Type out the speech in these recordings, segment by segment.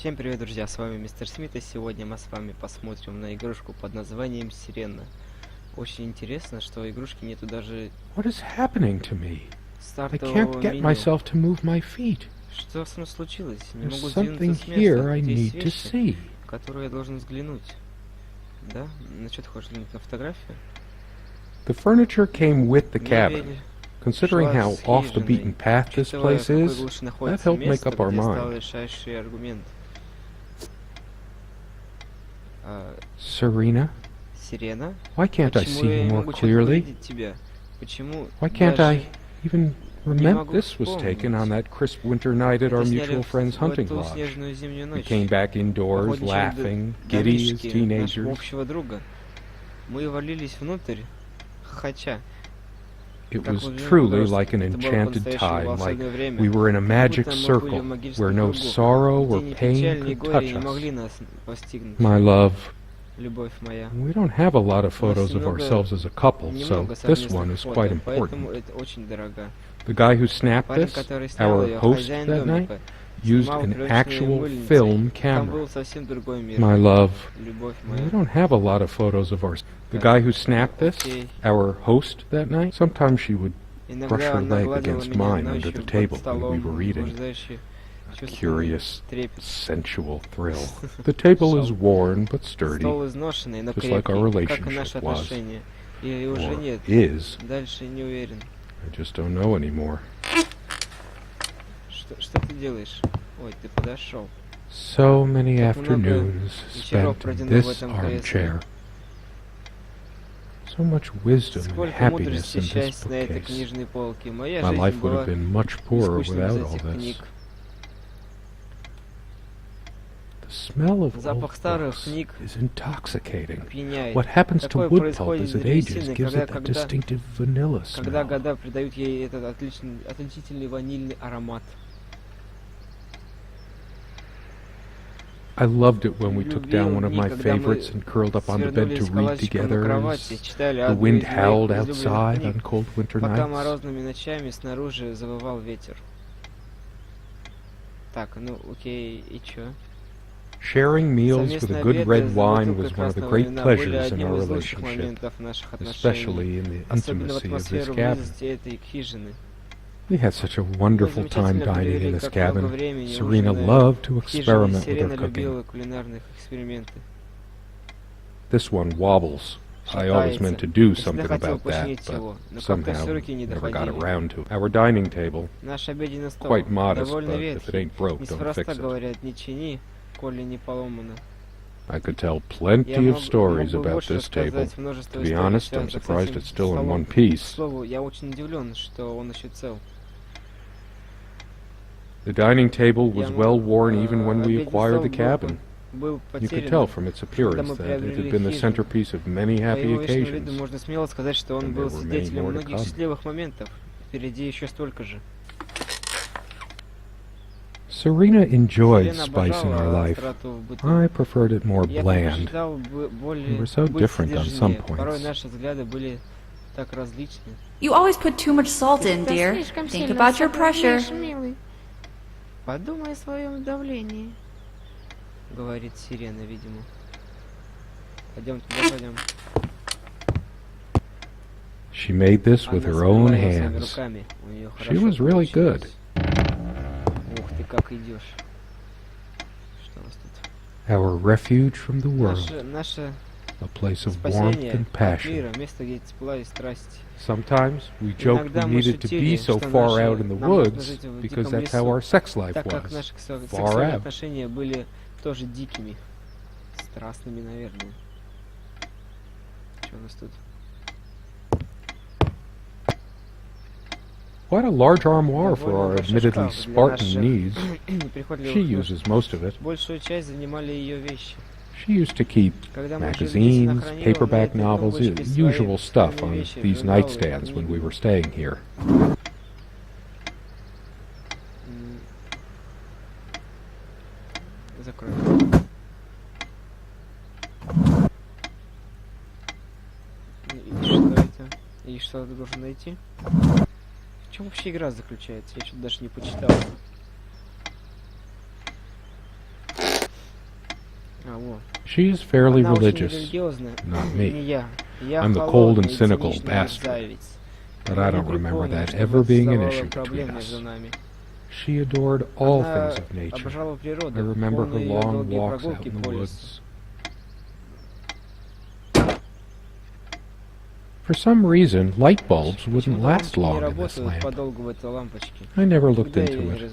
Всем привет, друзья, с вами Мистер Смит, и сегодня мы с вами посмотрим на игрушку под названием Сирена. Очень интересно, что игрушки нету даже стартового меню. Что со мной случилось? Не могу сдвинуться с места. Здесь вещи, которые я должен взглянуть. Да? На что ты хочешь взглянуть? На фотографию? The furniture came with the cabin. Considering how off the beaten path this place is, that helped make up our mind. Serena? Sirena? Why can't I see you more clearly? Why can't I even remember this was taken on that crisp winter night at our mutual friend's hunting lodge? We came back indoors, laughing, giddy as teenagers. It was truly like an enchanted time, like we were in a magic circle where no sorrow or pain could touch us. My love, we don't have a lot of photos of ourselves as a couple, so this one is quite important. The guy who snapped this, our host that night, used an actual film camera. My love, we don't have a lot of photos of ourselves. The guy who snapped this, our host that night, sometimes she would brush her leg against mine under the table when we were eating. A curious, sensual thrill. The table is worn but sturdy, just like our relationship was. Or is. I just don't know anymore. So many afternoons spent in this armchair. So much wisdom and happiness in this bookcase. My life would have been much poorer without all this. The smell of old books is intoxicating. What happens to wood pulp as it ages gives it that distinctive vanilla smell. I loved it when we took down one of my favorites and curled up on the bed to read together as the wind howled outside on cold winter nights. Sharing meals with a good red wine was one of the great pleasures in our relationship, especially in the intimacy of this cabin. We had such a wonderful time dining in this cabin. Serena loved to experiment with her cooking. This one wobbles. I always meant to do something about that, but somehow never got around to it. Our dining table, quite modest, but if it ain't broke, don't fix it. I could tell plenty of stories about this table. To be honest, I'm surprised it's still in one piece. The dining table was well worn even when we acquired the cabin. You could tell from its appearance that it had been the centerpiece of many happy occasions, and there were many more to come. Serena enjoyed spice in our life. I preferred it more bland. We were so different on some points. You always put too much salt in, dear. Think about your pressure. Подумай о своем давлении, говорит Сирена, видимо. Пойдем туда, пойдем. She made this with her own hands. She was really good. Ух ты, как идешь. Что у нас тут? Our refuge from the world. Наше a place of warmth and passion. Sometimes we joked we needed to be so far out in the woods because that's how our sex life was. Far out. Quite a large armoire for our admittedly Spartan needs. She uses most of it. She used to keep magazines, paperback novels, usual stuff on these nightstands when we were staying here. И что ты должен найти? В чем вообще игра заключается? Я что-то даже не почитал. She is fairly religious, not me. I'm the cold and cynical bastard, but I don't remember that ever being an issue between us. She adored all things of nature. I remember her long walks out in the woods. For some reason, light bulbs wouldn't last long in this lamp. I never looked into it.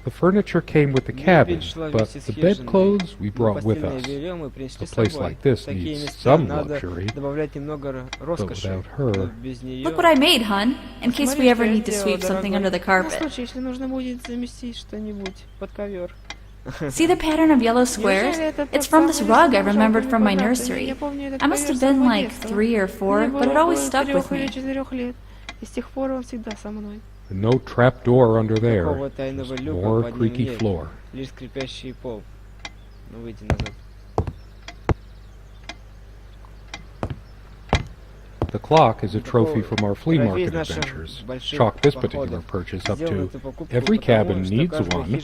The furniture came with the cabin, but the bedclothes we brought with us. A place like this needs some luxury, but without her... Look what I made, hun, in case we ever need to sweep something under the carpet. See the pattern of yellow squares? It's from this rug I remembered from my nursery. I must have been like 3 or 4, but it always stuck with me. No trap door under there, just more creaky floor. The clock is a trophy from our flea market adventures. Chalk this particular purchase up to every cabin needs one.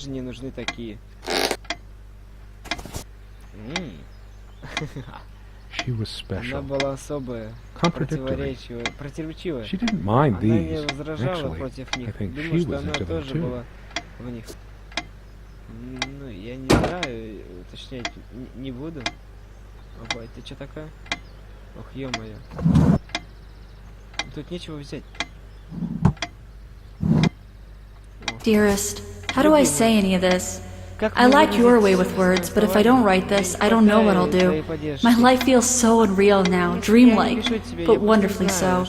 She was special. Contradictory. She didn't mind these. Actually, I think she was into them too. Я не знаю, уточнять не буду. Опа, ты чё такая? Ох, ё-моё. Тут нечего взять. Dearest, how do I say any of this? I like your way with words, but if I don't write this, I don't know what I'll do. My life feels so unreal now, dreamlike, but wonderfully so.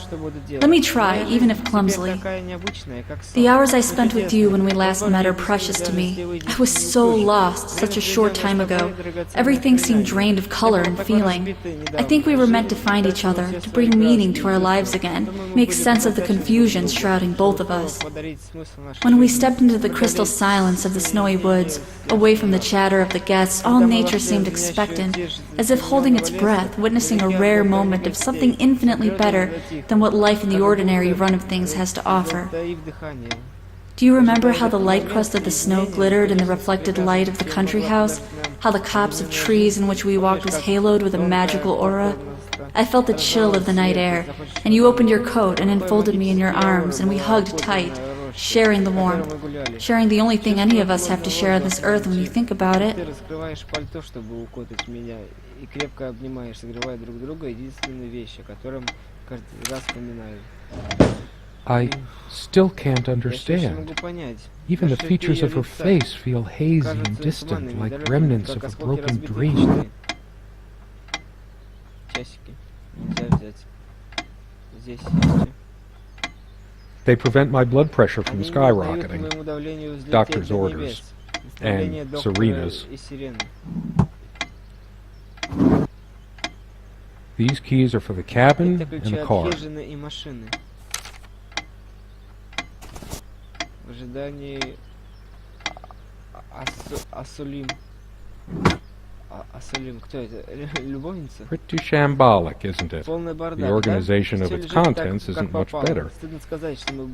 Let me try, even if clumsily. The hours I spent with you when we last met are precious to me. I was so lost such a short time ago. Everything seemed drained of color and feeling. I think we were meant to find each other, to bring meaning to our lives again, make sense of the confusion shrouding both of us. When we stepped into the crystal silence of the snowy woods, away from the chatter of the guests, all nature seemed expectant, as if holding its breath, witnessing a rare moment of something infinitely better than what life in the ordinary run of things has to offer. Do you remember how the light crust of the snow glittered in the reflected light of the country house? How the copse of trees in which we walked was haloed with a magical aura? I felt the chill of the night air, and you opened your coat and enfolded me in your arms, and we hugged tight, sharing the warmth, sharing the only thing any of us have to share on this earth when you think about it. I still can't understand. Even the features of her face feel hazy and distant, like remnants of a broken dream. They prevent my blood pressure from skyrocketing. Doctor's orders. And Serena's. These keys are for the cabin and the car. Pretty shambolic, isn't it? The organization of its contents isn't much better.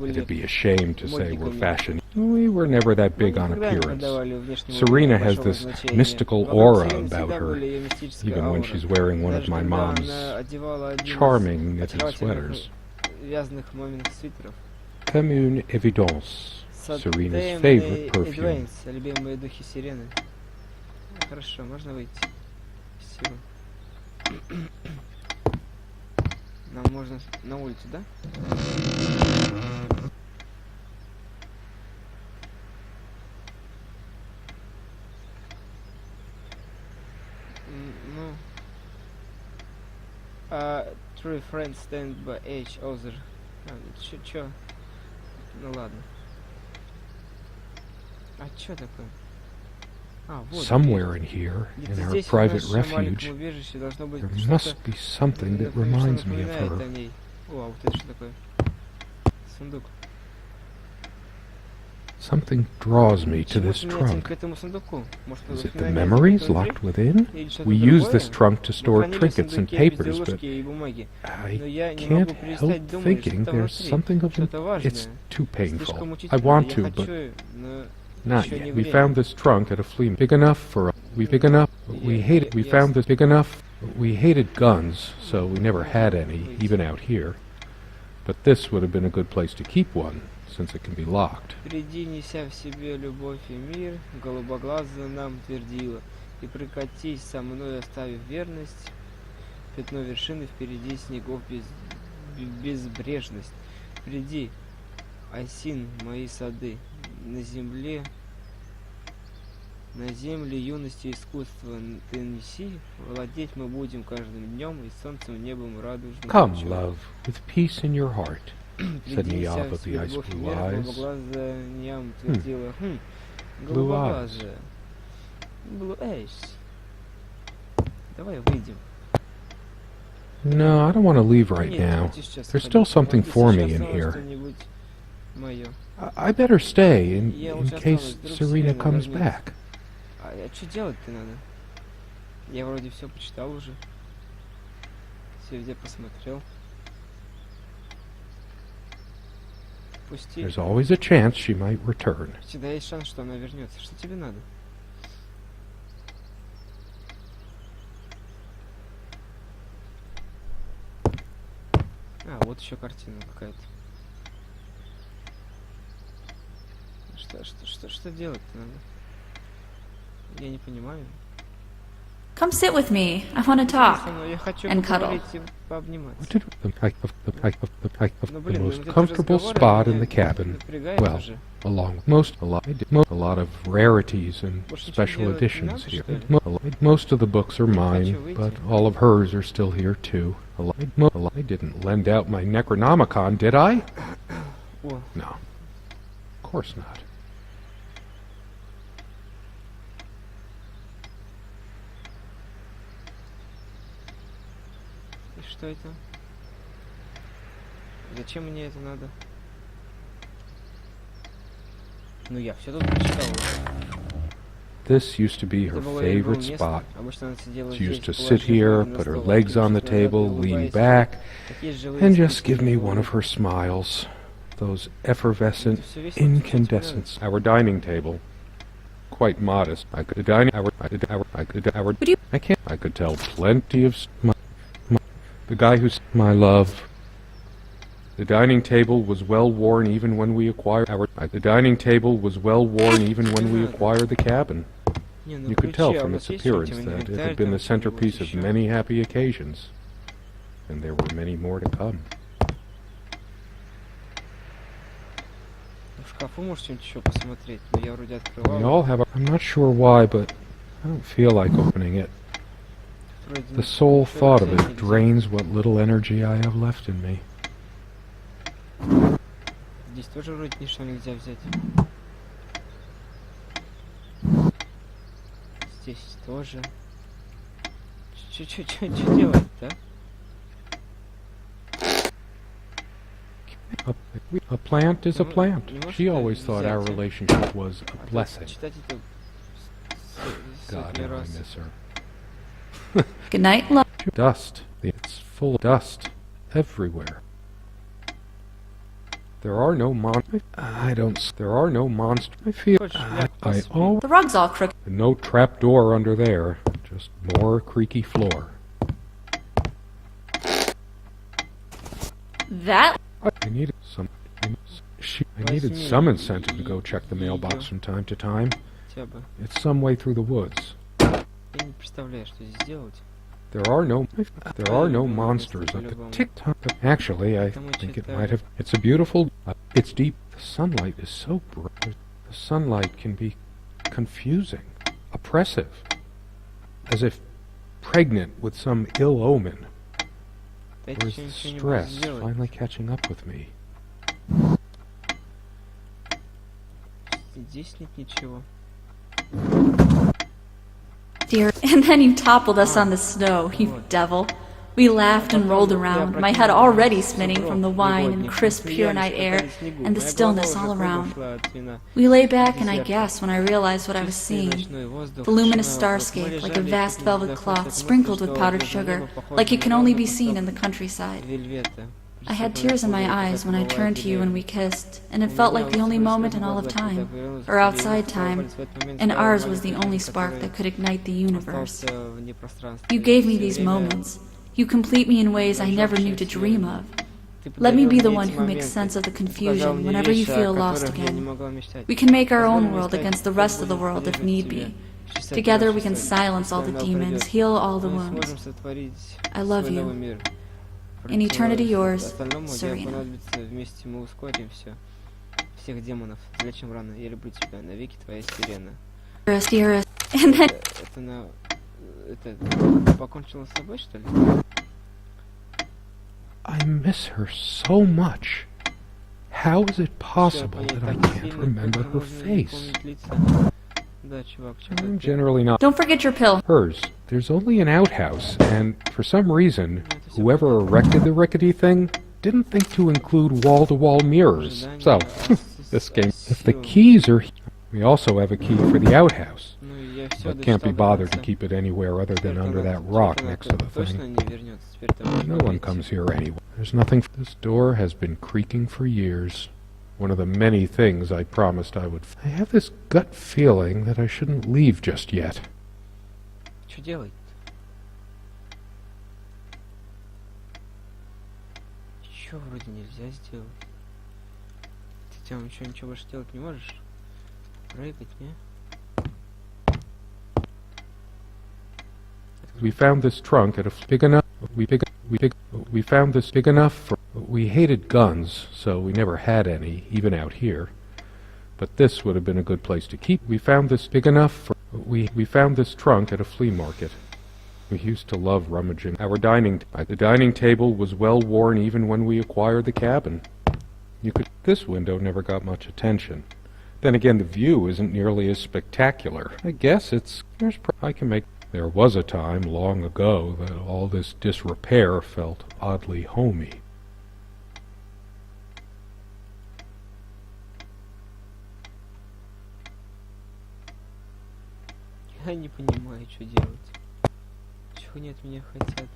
It'd be a shame to say we're fashion. We were never that big on appearance. Serena has this mystical aura about her, even when she's wearing one of my mom's charming knitted sweaters. Comme une évidence, Serena's favorite perfume. Хорошо, можно выйти. Спасибо. Нам можно на улицу, да? Ну. Three friends stand by each other. Чё? Ну ладно. А чё такое? Somewhere in here, in our private refuge, there must be something that reminds me of her. Something draws me to this trunk. Is it the memories locked within? We use this trunk to store trinkets and papers, but I can't help thinking there's something of it. It's too painful. I want to, but Not yet. We found this trunk at a flea market. Big enough for we hated. We found this big enough. We hated guns, so we never had any, even out here. But this would have been a good place to keep one, since it can be locked. Приди, неся в себе любовь и мир, голубоглазая нам твердила, и прокатись со мной, оставив верность, пятно вершины впереди снегов безбрежность. Приди, осин мои сады, на земле юности и искусства ты неси, владеть мы будем каждым днем, и солнцем небом радужным. Come, love, with peace in your heart, said Niamh of the ice blue eyes. Голубоглазая Niamh твердила, голубоглазая. Blue eyes. Давай выйдем. No, I don't want to leave right now. There's still something for me in here. I better stay in case Serena comes back. А что делать-то надо? Я вроде все почитал уже. Все везде посмотрел. Пусти. There's always a chance she might return. Всегда есть шанс, что она вернется. Что тебе надо? А, вот еще картина какая-то. Что делать-то надо? Я не понимаю. Come sit with me. I want to talk and cuddle. The most comfortable spot in the cabin. Well, along with a lot of rarities and special editions here. Most of the books are mine, but all of hers are still here too. I didn't lend out my Necronomicon, did I? No. Of course not. Что это? Зачем мне это надо? Ну я все тут прочитал. This used to be her favorite spot. She used to sit here, put her legs on the table, lean back, and just give me one of her smiles. Those effervescent incandescents. Our dining table. Quite modest. I could tell plenty of the guy who's my love. The dining table was well worn even when we acquired the dining table was well worn even when we acquired the cabin. You could tell from its appearance that it had been the centerpiece of many happy occasions, and there were many more to come. We all have I'm not sure why, but I don't feel like opening it. The sole thought of it drains what little energy I have left in me. Здесь тоже вроде ничего нельзя взять. Здесь тоже. Что делать-то? A plant is a plant. She always thought our relationship was a blessing. God, I miss her. Good night, love. Dust. It's full of dust everywhere. There are no monsters. There are no monsters. I feel. The rug's all crooked. No trap door under there. Just more creaky floor. That. I needed some. I needed some incentive to go check the mailbox from time to time. It's some way through the woods. There are no monsters at the tick-tock. Actually, I think it might have. It's a beautiful. It's deep. The sunlight is so bright. The sunlight can be confusing, oppressive, as if pregnant with some ill omen. Or is the stress finally catching up with me? Здесь нет ничего. Dear, and then you toppled us on the snow, you devil. We laughed and rolled around, my head already spinning from the wine and crisp pure night air and the stillness all around. We lay back and I gasped when I realized what I was seeing. The luminous starscape, like a vast velvet cloth sprinkled with powdered sugar, like it can only be seen in the countryside. I had tears in my eyes when I turned to you and we kissed, and it felt like the only moment in all of time, or outside time, and ours was the only spark that could ignite the universe. You gave me these moments. You complete me in ways I never knew to dream of. Let me be the one who makes sense of the confusion whenever you feel lost again. We can make our own world against the rest of the world if need be. Together we can silence all the demons, heal all the wounds. I love you. In eternity yours, Serena. Всех демонов. Зачем рано? Я люблю тебя. Навеки твоя Сирена. Dearest. And then... Это на... Это... Покончила с собой, что ли? I miss her so much. How is it possible that I can't remember her face? I'm generally not... Don't forget your pill. Hers. There's only an outhouse, and for some reason, whoever erected the rickety thing didn't think to include wall-to-wall mirrors. So, this game... If the keys are... We also have a key for the outhouse, but can't be bothered to keep it anywhere other than under that rock next to the thing. No one comes here anyway. There's nothing... This door has been creaking for years. One of the many things I promised I would... I have this gut feeling that I shouldn't leave just yet. Что делать? Чё вроде нельзя сделать? Ты там ничего больше делать не можешь? Прыгать, не? We found this trunk at a big enough... We found this big enough for... We hated guns, so we never had any, even out here. But this would have been a good place to keep. We found this big enough for... We found this trunk at a flea market. We used to love rummaging. The dining table was well worn even when we acquired the cabin. This window never got much attention. Then again, the view isn't nearly as spectacular. I guess it's... There was a time, long ago, that all this disrepair felt oddly homey. Я не понимаю, что делать. Чего они от меня хотят?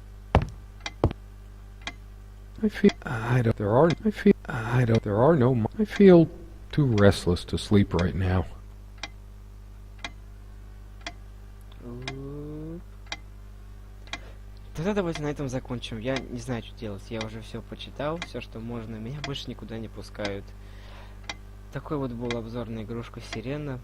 I feel too restless to sleep right now. Тогда давайте на этом закончим. Я не знаю, что делать. Я уже все почитал, все, что можно. Меня больше никуда не пускают. Такой вот был обзор на игрушку Сирена.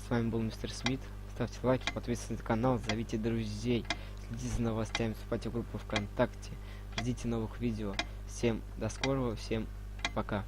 С вами был Mr.Smith. Ставьте лайки, подписывайтесь на канал, зовите друзей, следите за новостями, вступайте в группу ВКонтакте, ждите новых видео. Всем до скорого, всем пока.